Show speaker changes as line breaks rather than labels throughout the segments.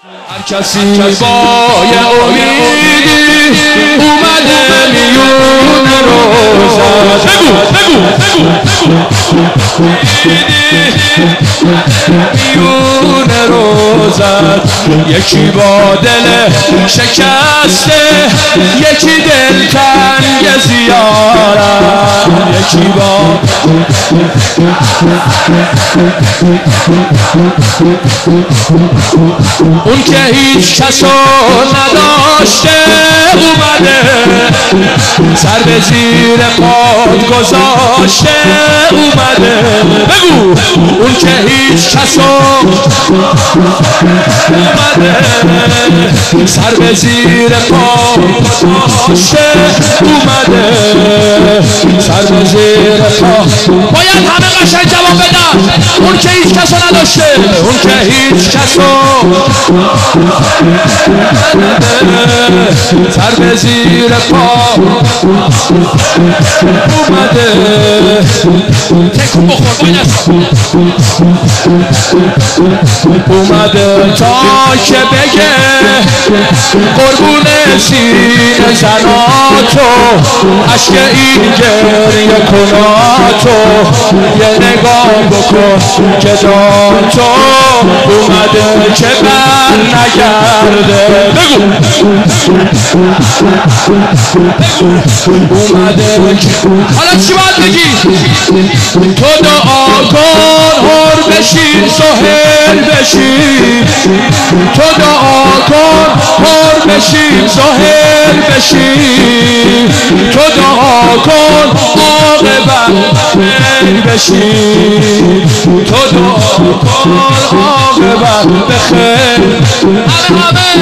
هر کسی با یه امیدی اومده میون روزت بگو میون روزت یکی با دل شکسته یکی دل تنگ زیارت یکی با اون که هیچ کسو نداشته اومده سر به زیر پات گذاشته اومده بگو اون که هیچ کسو اومده سر به زیر پات گذاشته اومده سر به زیر پات باید همه قشنگ جواب بدن اون که هیچ کسو نداشته اون که هیچ کسو سر به زیر پا اومده تکون بخور اومده تا که بگه قربون سینه زناتو عشق این گریه کناتو یه نگاه بکن که داتو اومده که بر نگرده بگو اومده حالا چی باید بگی تو دعا کن هر بشی ظاهر بشی تو دعا کن هر بشی ظاهر بشی تو دعا کن عاقبت بشی تو دعا کن عاقبت بخیر همه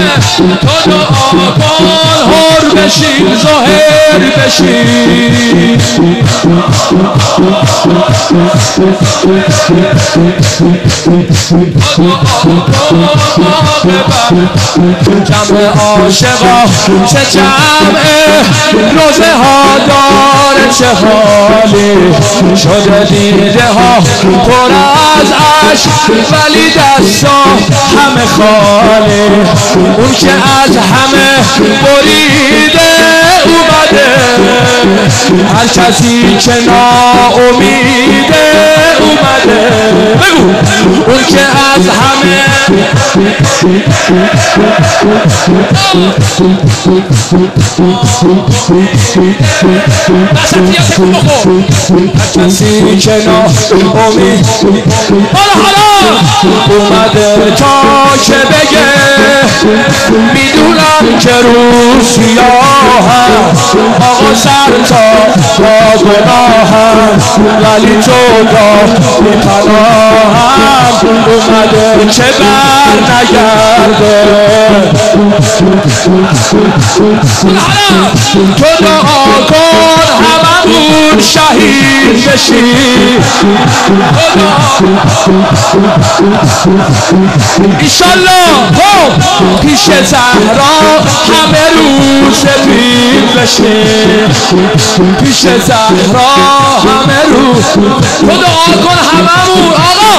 تو دعا کن هر بشی ظاهر بشی جمع عاشقا چه جمعه روزه ها داره چه حالی شده دیده ها پر از عشق ولی دستا همه خالی اون که از همه بریده اومده هر کسی که ناامیده اومده بگو اون که از همه هر کسی که ناامید حالا اومده تا که بگه میدونم که روز سیاه هست آقا سر تا گناه هست ولی تو دا میپناهم اومده که بر نگرده تو دعا کن هممون شهید بشی ایشالله پیش زهرا همه روز پیر بشی پیش زهرا همه روز تو دعا کن هممون آقا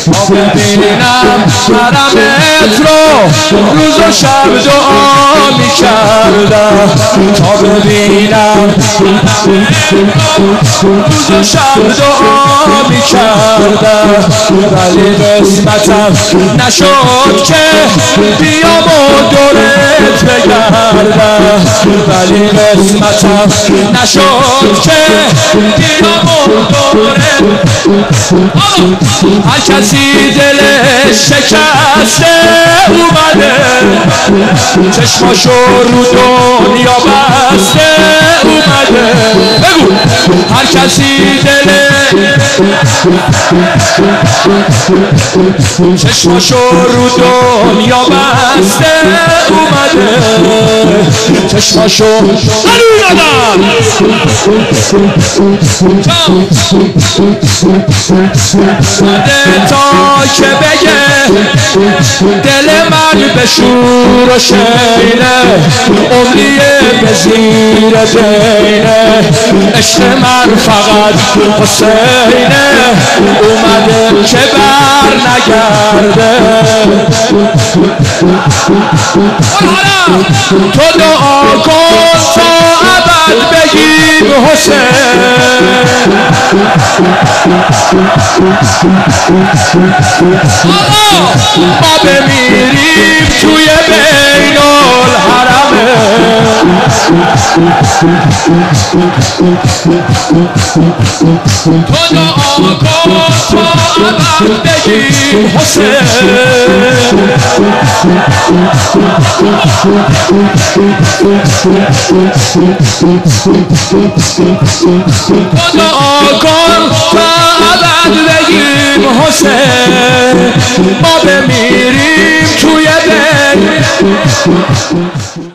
تو ببینم حرمت رو روز و شب دعا می کردم تا ببینم روز و شب دعا می کردم ولی قسمتم نشد که بیام و دورت بگردم ولی قسمتم نشد که بیام و دورت هر کسی دلش شکسته اومده چشماشو رو دنیا بسته اومده. بگو هر کسی دله چشماشو رو دنیا بسته اومده. چشماشو قلو دادم تا که بگه دل من به شور و شینه، عمریه به زیر بینه، عشق من فقط حسینه، اومده که بر نگرده. تو دعا کن تا ابد بگیم حسین. ما بمیریم توی بین الحرمه. تو دعا کن تا ابد بگیم حسین. دعا کن تا ابد بگیم حسین. ما بمیریم توی بین